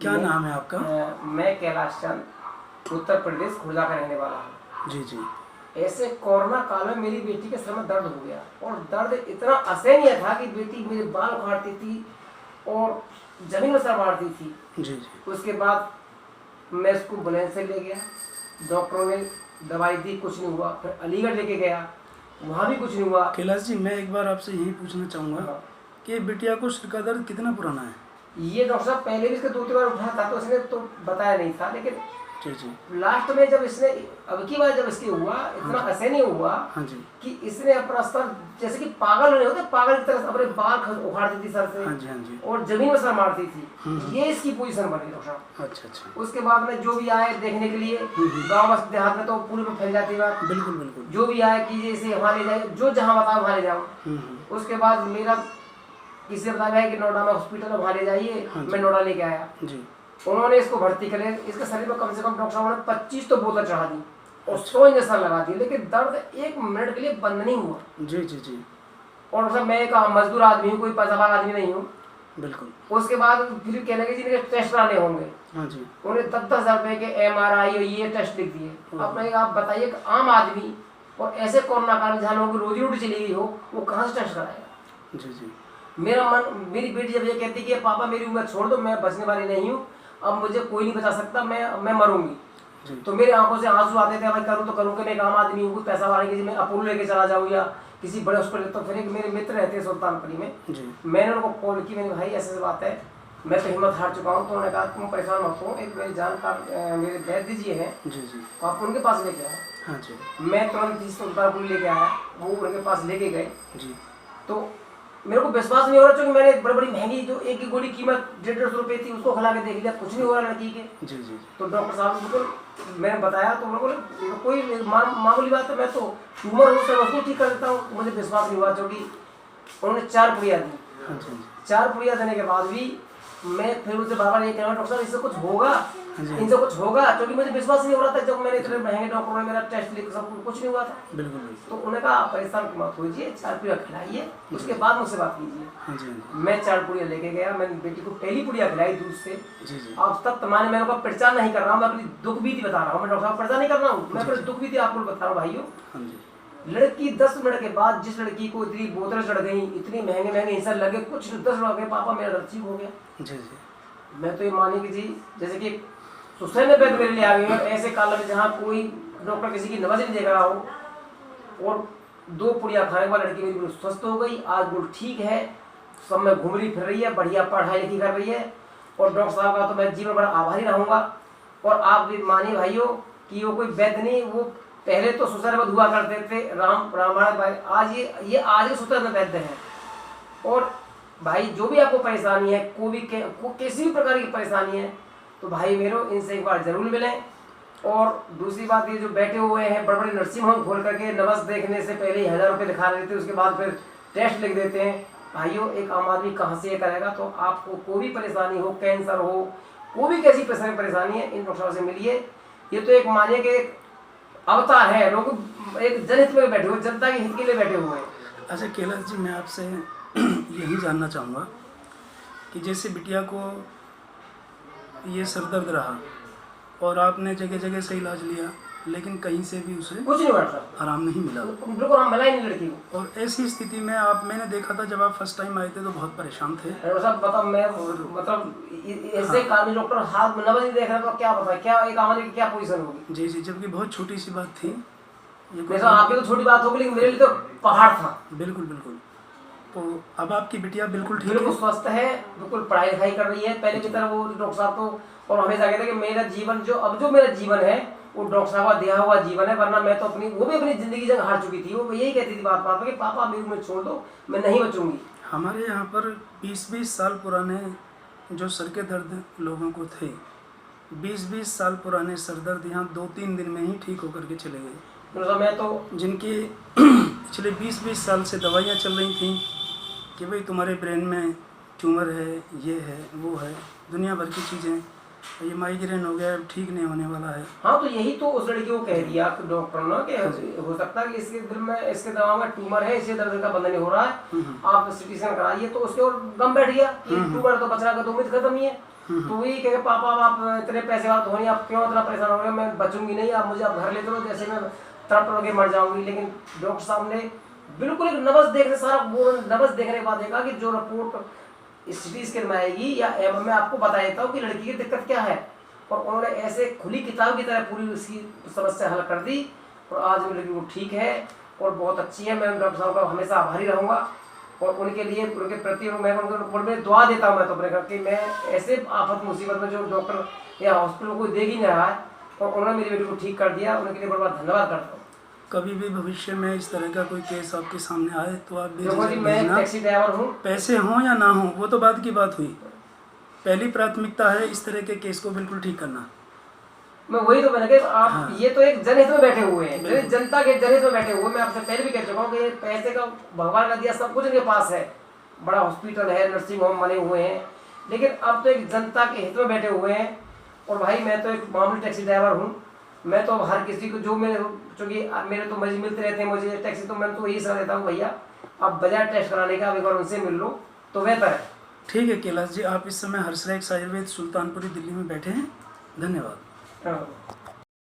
क्या नाम है आपका? मैं कैलाश चंद, उत्तर प्रदेश खुर्जा का रहने वाला हूँ। जी जी। ऐसे कोरोना काल में मेरी बेटी के सर में दर्द हो गया और दर्द इतना असहनीय था कि बेटी मेरे बाल उखाड़ती थी और जमीन में सर मारती थी। जी जी। उसके बाद मैं उसको बुलेंस से ले गया, डॉक्टरों ने दवाई दी, कुछ नहीं हुआ। फिर अलीगढ़ लेके गया, वहाँ भी कुछ नहीं हुआ। कैलाश जी, मैं एक बार आपसे यही पूछना चाहूँगा हाँ। कि बिटिया को सिर का दर्द कितना पुराना है? ये डॉक्टर साहब पहले भी इसके 2-3 बार उठा था तो इसने तो बताया नहीं था, लेकिन जी जी। लास्ट में जब इसने अब की बार जब इसके हुआ इतना असहनीय हुआ हाँ जी। कि इसने अपना सर जैसे कि पागल नहीं होते, पागल की तरह अपने बाल उखाड़ती थी सर से। हाँ जी हाँ जी। और जमीन में सर मारती थी। ये इसकी पोजीशन बनी डॉक्टर साहब। अच्छा अच्छा। उसके बाद में जो भी आए देखने के लिए, गाँव देहात में तो पूरे में फैल जाती बात। बिल्कुल बिल्कुल। जो भी आए कि इसे वहाँ ले जाए, जो जहाँ बताओ वहाँ ले जाओ। उसके बाद मेरा किसी ने बताया कि नोएडा में हॉस्पिटल है, वहाँ ले जाइए। मैं नोएडा लेके आया जी। उन्होंने इसको भर्ती कर लिया। इसके शरीर में कम से कम डॉक्टर साहब ने 25 तो बोतल चढ़ा दी और 100 इंजेक्शन लगा दिए, लेकिन दर्द 1 मिनट के लिए बंद नहीं हुआ। जी जी जी। और सब मैं एक मजदूर आदमी हूँ, कोई पैसाबाज आदमी नहीं हूँ। बिल्कुल। उसके बाद फिर कहने लगे जी टेस्ट कराने होंगे। हाँ जी। उन्हें 10,000 रुपए के MRI और ये टेस्ट लिख दिए। अब आप बताइए कि आम आदमी और ऐसे कोरोना काल में जहाँ लोगों की रोजी रोटी चली गई हो, वो कहाँ से टेस्ट कराएगा? जी जी। मेरी बेटी जब ये कहती कि पापा मेरी उम्र छोड़ दो, मैं बचने वाली नहीं हूँ, अब मुझे कोई नहीं बचा सकता, मैं मरूंगी। तो मेरे आंखों से आंसू आते थे, भाई करूँ तो करूँ कि मैं एक आम आदमी हूँ, पैसा वाले की मैं अपोलो लेके चला जाऊँ या किसी बड़े हॉस्पिटल। तो फिर एक मेरे मित्र रहते हैं सुल्तानपुरी में, मैंने उनको कॉल की, मैंने भाई ऐसे बात है, मैं तो हिम्मत हार चुका हूँ। तो उन्होंने कहा तुम परेशान मत हो, एक मेरी जानकार मेरे वैद्य जी हैं, तो आप उनके पास लेके आए। हाँ जी। मैं तुरंत सुल्तानपुरी लेके आया, वो उनके पास लेके गए। तो मेरे को विश्वास नहीं हो रहा, क्योंकि मैंने बड़ी बड़ी महंगी जो एक की गोली कीमत 150 रुपये थी, उसको खिला के देख लिया, कुछ नहीं हो रहा लड़की के। जी जी। तो डॉक्टर साहब बिल्कुल मैंने बताया तो उन्होंने बोले कोई मामूली बात है, मैं तो ट्यूमर हूँ, सर उसको ठीक कर देता हूँ। मुझे विश्वास नहीं हुआ, क्योंकि उन्होंने 4 पुड़िया दी। 4 पुड़िया देने के बाद भी मैं फिर उनसे बार बार ये कह रहा हूँ डॉक्टर साहब इससे कुछ होगा, इनसे कुछ होगा, क्योंकि मुझे विश्वास नहीं हो रहा था। जब मैंने इतने महंगे डॉक्टरों ने मेरा टेस्ट लिखा, सब कुछ नहीं हुआ था। बिल्कुल। तो उन्होंने कहा आप परेशान मत होइए, 4 पुड़िया खिलाइए, उसके बाद मुझसे बात कीजिए। मैं 4 पुड़िया लेके गया, मैंने बेटी को पहली पुड़िया खिलाई दूध से। अब तक तमाने मैं उनका प्रचार नहीं कर रहा हूँ, मैं अपनी दुख बीती बता रहा हूँ। मैं डॉक्टर साहब प्रचार नहीं कर रहा हूँ, मैं अपनी दुख बीती आपको बता रहा हूँ भाइयों। लड़की 10 मिनट के बाद, जिस लड़की को इतनी बोतल चढ़ गई, इतनी महंगे महंगे इंसान लगे, कुछ 10 मिनट के पापा मेरा दर्द ठीक हो गया। जी जी। मैं तो ये मानी कि जी जैसे कि सुसैन ने बैठ मेरे लिए आ गई है, ऐसे काल में जहाँ कोई डॉक्टर किसी की नजर नहीं देख रहा हो। और 2 पुड़िया खाने के बाद लड़की मेरी बिल्कुल स्वस्थ हो गई, आज बिल्कुल ठीक है, सब में घूम रही फिर रही है, बढ़िया पढ़ाई लिखी कर रही है। और डॉक्टर साहब का तो मैं जीवन भर आभारी रहूँगा। और आप भी मानिए भाइयों कि वो कोई वैद्य नहीं, वो पहले तो सुसैन हुआ करते थे रामायण भाई, आज ये सुसैन वैद्य है। और भाई जो भी आपको परेशानी है, किसी भी प्रकार की परेशानी है, तो भाई मेरे इनसे एक बार जरूर मिलें। और दूसरी बात ये जो बैठे हुए हैं बड़े बड़े नर्सिंग होम खोल करके नवस देखने से पहले ही 1000 रुपये दिखा देते हैं, उसके बाद फिर टेस्ट लिख देते हैं। भाइयों एक आम आदमी कहाँ से ये करेगा? तो आपको कोई भी परेशानी हो, कैंसर हो, कोई भी कैसी परेशानी है, इन डॉक्टरों से मिलिए। ये तो एक मानिए कि एक अवतार है, लोग एक जनहित में बैठे हुए, जनता के हित के लिए बैठे हुए हैं। अच्छा कैलाश जी, मैं आपसे यही जानना चाहूँगा कि जैसे बिटिया को ये सर दर्द रहा और आपने जगह जगह से इलाज लिया, लेकिन कहीं से भी उसे कुछ नहीं हुआ, आराम नहीं मिला। बिल्कुल आराम मिला ही नहीं लड़की को। और ऐसी स्थिति में मैंने देखा था जब आप फर्स्ट टाइम आए थे तो बहुत परेशान थे। मतलब मैं मतलब ऐसे कानूनी डॉक्टर हाथ में नवज नहीं देख रहा तो क्या पता क्या एक आदमी की क्या पोजीशन होगी। जी जी, जबकि बहुत छोटी सी बात थी ये। आपकी तो छोटी बात होगी, लेकिन मेरे लिए तो पहाड़ था। बिल्कुल बिल्कुल। तो अब आपकी बिटिया बिल्कुल ठीक है, बिल्कुल स्वस्थ है, बिल्कुल पढ़ाई लिखाई कर रही है पहले की तरह। वो डॉक्टर साहब तो और हमेशा कहते हैं कि मेरा जीवन जो मेरा जीवन है वो डॉक्टर साहब का दिया हुआ जीवन है, वरना मैं तो वो भी अपनी जिंदगी जंग हार चुकी थी। वो यही कहती थी बात बात कि पापा मेरी उम्र छोड़ दो, मैं नहीं बचूंगी। हमारे यहाँ पर 20-20 साल पुराने जो सर के दर्द लोगों को थे, 20-20 साल पुराने सर दर्द यहाँ 2-3 दिन में ही ठीक होकर के चले गए। मैं तो जिनकी पिछले 20-20 साल से दवाइयाँ चल रही थी कि भाई तुम्हारे ब्रेन में ट्यूमर है, ये है, वो है, दुनिया भर की चीज़ें, ये माइग्रेन हो गया, ठीक नहीं होने वाला है। हाँ तो यही तो उस लड़की को कह दिया डॉक्टर ने कि हो सकता है कि इसके दिल में, इसके दिमाग में ट्यूमर है, इससे दर्द का बंधन नहीं हो रहा है, आप सिटी स्कैन कराइए। तो उसके और दम बैठ गया कि ट्यूमर तो बचना का तो उम्मीद खत्म ही है। तो वही कहे पापा आप इतने पैसे वाले तो नहीं, आप क्यों इतना परेशान हो रहे हो, मैं बचूंगी नहीं, आप मुझे आप घर ले चलो, जैसे मैं तड़प के मर जाऊंगी। लेकिन डॉक्टर साहब ने बिल्कुल एक नब्ज देखने सारा नब्ज देखने के बाद देखा कि जो रिपोर्ट सिटी स्कैन में आएगी या एम में आपको बता देता हूँ कि लड़की की दिक्कत क्या है। और उन्होंने ऐसे खुली किताब की तरह पूरी उसकी समस्या हल कर दी और आज मेरी लड़की वो ठीक है और बहुत अच्छी है। मैं डॉक्टर साहब का हमेशा आभारी रहूँगा और उनके लिए उनके प्रति मैं उनको दुआ देता हूँ। मैं तो अपने घर कि मैं ऐसे आफत मुसीबत में जो डॉक्टर या हॉस्पिटल कोई देख ही नहीं रहा है और उन्होंने मेरी बेटी को ठीक कर दिया, उनके लिए बहुत बहुत धन्यवाद करता हूँ। कभी भी भविष्य में इस तरह का कोई केस आपके सामने आए तो आप देखो जी, बेझिझक मैं भेजना। टैक्सी ड्राइवर हूँ, पैसे हों या ना हों वो तो बाद की बात हुई, पहली प्राथमिकता है इस तरह के केस को बिल्कुल ठीक करना। मैं वही तो मैंने कहा आप हाँ। ये तो एक जनहित में बैठे हुए हैं, जनता के जनहित में बैठे हुए। मैं आपसे पहले भी कह चुका हूँ कि पैसे का भगवान का दिया सब कुछ इनके पास है, बड़ा हॉस्पिटल है, नर्सिंग होम बने हुए हैं, लेकिन अब तो एक जनता के हित में बैठे हुए हैं। और भाई मैं तो एक मामूली टैक्सी ड्राइवर हूँ, मैं तो हर किसी को जो मेरे चूँकि मेरे तो मजे मिलते रहते हैं मुझे टैक्सी, तो मैं तो यही सलाह देता हूँ भैया आप बजाय टेस्ट कराने का एक बार उनसे मिल लो तो बेहतर है। ठीक है कैलाश जी, आप इस समय हर्षराज आयुर्वेद सुल्तानपुरी दिल्ली में बैठे हैं। धन्यवाद। हाँ।